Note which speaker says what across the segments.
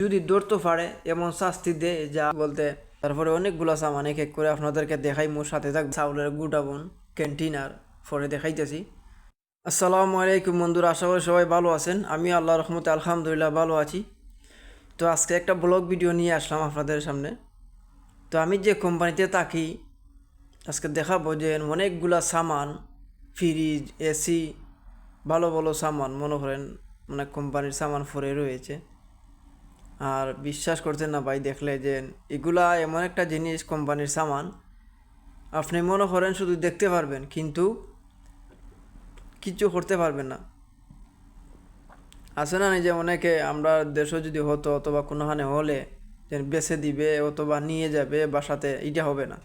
Speaker 1: যদি ধরতে পারে এমন শাস্তি দে যা বলতে। তারপরে অনেকগুলো সামান এক এক করে আপনাদেরকে দেখাই। মোর সাথে থাকবে চাউলের গুটাবন ক্যান্টিনার পরে দেখাইতেছি। আসসালামু আলাইকুম বন্ধুরা, আশা করি সবাই ভালো আছেন। আমি আল্লাহ রহমতে আলহামদুলিল্লাহ ভালো আছি। তো আজকে একটা ব্লগ ভিডিও নিয়ে আসলাম আপনাদের সামনে। তো আমি যে কোম্পানিতে থাকি আজকে দেখাবো যে অনেকগুলা সামান, ফ্রিজ, এসি, ভালো ভালো সামান মনে করেন মানে কোম্পানির সামান পরে রয়েছে। আর বিশ্বাস করতেন না ভাই দেখলে যে এগুলা এমন একটা জিনিস, কোম্পানির সামান আপনি মনে করেন শুধু দেখতে পারবেন কিন্তু কিছু করতে পারবেন না। আছে না যে অনেকে আমরা দেশও যদি হতো অথবা কোনোখানে হলে যে বেছে দিবে অথবা নিয়ে যাবে বাসাতে, এটা হবে না।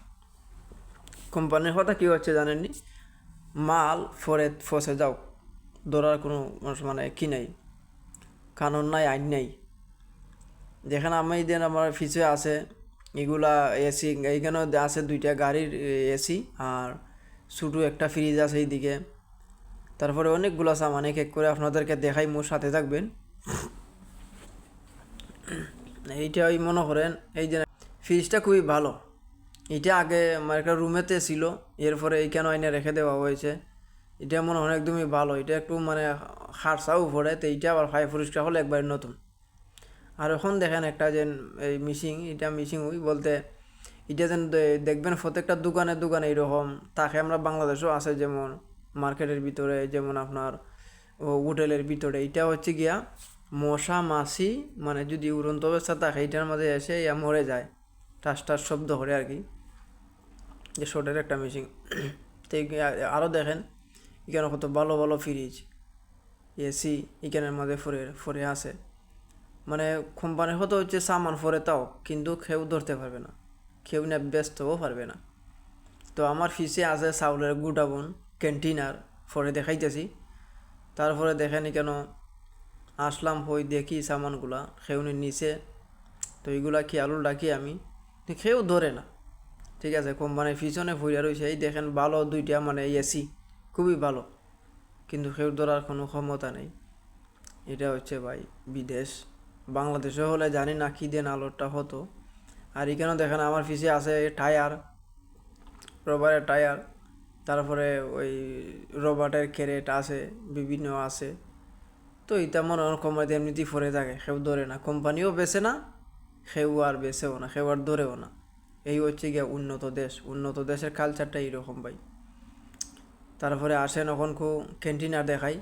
Speaker 1: কোম্পানির কথা কী হচ্ছে জানেননি, মাল ফসে যাও, ধরার কোনো মানে কি নাই, কানুন নাই, আইন নাই। যেখানে আমি দেন আমার ফিসে আছে এগুলা এসি, এইখানেও আছে দুইটা গাড়ির এসি আর ছোটো একটা ফ্রিজ আছে এইদিকে। তারপরে অনেকগুলো সামান এক এক করে আপনাদেরকে দেখাই, মোর সাথে থাকবেন। এইটা ওই মনে করেন এই যে ফ্রিজটা খুবই ভালো। এটা আগে আমার একটা রুমেতে ছিল, এরপরে এইখানে আইনে রেখে দেওয়া হয়েছে। এটা মনে হয় একদমই ভালো। এটা একটু মানে হারসাও পড়ে, তো এইটা আবার ফাই পরিষ্কার হলে একবার নতুন। আর এখন দেখেন একটা যে এই মিশিং, এটা মিশিং ওই বলতে এটা যেন দেখবেন প্রত্যেকটা দোকানে দোকানে এইরকম তাকে। আমরা বাংলাদেশও আছে, যেমন মার্কেটের ভিতরে, যেমন আপনার হোটেলের ভিতরে। এটা হচ্ছে গিয়া মশা মাছি মানে যদি উড়ন্ত অবস্থা থাকে এটার মাঝে এসে মরে যায়, টাস টাস শব্দ করে আর কি, যে শর্টের একটা মেশিন। তো আরও দেখেন এখানে কত ভালো ভালো ফ্রিজ, এসি এখানের মাঝে ফরে আছে। মানে কোম্পানির হতো হচ্ছে সামান ফরে তাও, কিন্তু কেউ ধরতে পারবে না, কেউ না ব্যস্তও পারবে না। তো আমার ফিসে আছে চাউলের গুটাবন ক্যান্টিনার ফরে দেখাইতেছি। তারপরে দেখেন কেন আসলাম, হই দেখি সামানগুলা খেউনি নিচে। তো এইগুলা খেয়ালও রাখি আমি, কেউ ধরে না। ঠিক আছে, কোম্পানির পিছনে ভুইয়া রয়েছে। এই দেখেন ভালো দুইটা মানে এসি খুবই ভালো, কিন্তু কেউ ধরার কোনো ক্ষমতা নেই। এটা হচ্ছে ভাই বিদেশ। বাংলাদেশে হলে জানি না কী দেন আলোরটা হতো। আর এখানেও দেখেন আমার পিছিয়ে আছে টায়ার, রবারের টায়ার। তারপরে ওই রবার্টের ক্যারেট আছে, বিভিন্ন আছে। তো এটা মনে হয় কোম্পানিতে এমনিতেই পরে থাকে, কেউ ধরে না, কোম্পানিও বেছে না, কেউ আর বেছেও না, কেউ আর ধরেও না। এই হচ্ছে গিয়া উন্নত দেশ। উন্নত দেশের কালচারটা এইরকম ভাই। তারপরে আসেন এখন ক্যান্টিনার দেখাই।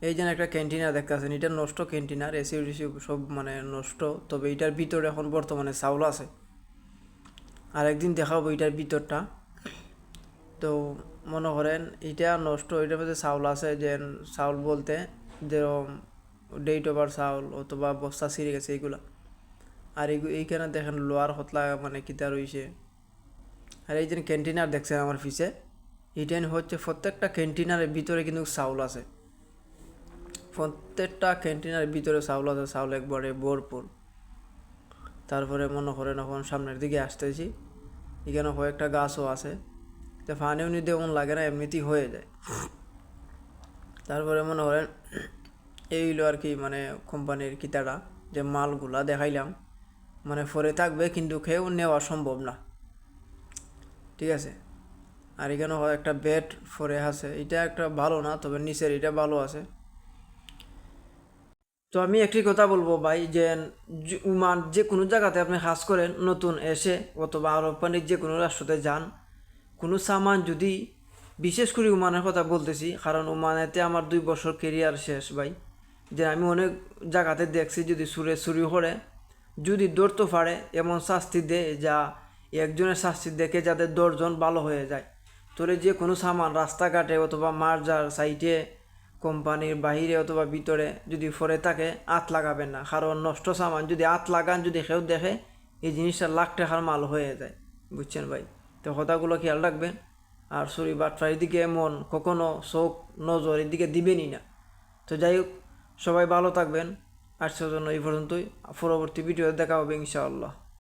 Speaker 1: এই যেন একটা ক্যান্টিনার দেখতে আছেন, এটা নষ্ট ক্যান্টিনার, এসি উসি সব মানে নষ্ট। তবে এটার ভিতরে এখন বর্তমানে চাউল আছে, আর একদিন দেখাবো এটার ভিতরটা। তো মনে করেন এটা নষ্ট, এটার মধ্যে চাউল আছে, যে চাউল বলতে যেরকম ডেট ওভার চাউল অথবা বস্তা ছিঁড়ে গেছে এইগুলা। আর এইখানে দেখেন লোয়ার হতলা মানে কিতা রয়েছে। আর এই যে ক্যান্টিনার দেখছেন আমার পিছে, এইটাই হচ্ছে প্রত্যেকটা ক্যান্টিনারের ভিতরে কিন্তু চাউল আছে। প্রত্যেকটা ক্যান্টিনার ভিতরে চাউল আছে, চাউল একবারে ভরপুর। তারপরে মনে করেন এখন সামনের দিকে আসতেছি, এখানে কয়েকটা গাছও আছে, তো পানিও নিতে এমন লাগে না, এমনিতেই হয়ে যায়। তারপরে মনে করেন এই হইলো আর কি মানে কোম্পানির কিতাটা, যে মালগুলা দেখাইলাম মানে ফরে থাকবে কিন্তু কেউ নেওয়া সম্ভব না। ঠিক আছে, আর এখানে একটা বেড ফরে আছে, এটা একটা ভালো না, তবে নিচের এটা ভালো আছে। তো আমি একটি কথা বলবো ভাই, যে উমান যে কোনো জায়গাতে আপনি কাজ করেন, নতুন এসে অথবা আরব পানির যে কোনো রাষ্ট্রতে যান, কোনো সামান যদি, বিশেষ করে উমানের কথা বলতেছি কারণ উমানেতে আমার 2 বছর কেরিয়ার শেষ ভাই। যে আমি অনেক জায়গাতে দেখছি যদি চুরি করে, যদি ধরতে পারে এমন শাস্তি দেয় যা একজনের শাস্তি দেখে যাদের 10 জন ভালো হয়ে যায়। তোরে যে কোনো সামান রাস্তাঘাটে অথবা মার্জার সাইটে, কোম্পানির বাহিরে অথবা ভিতরে যদি ফরে থাকে আত লাগাবেন না, কারণ নষ্ট সামান যদি আত লাগান, যদি কেউ দেখে, এই জিনিসটা লাখ টাকার মাল হয়ে যায়। বুঝছেন ভাই? তো কথাগুলো খেয়াল রাখবেন। আর চুরি বাটফার দিকে মন কখনো চোখ নজর এদিকে দিবেনই না। তো যাই হোক, সবাই ভালো থাকবেন। আজকের জন্য এই পর্যন্তই। পরবর্তী ভিডিও দেখা হবে ইনশাআল্লাহ।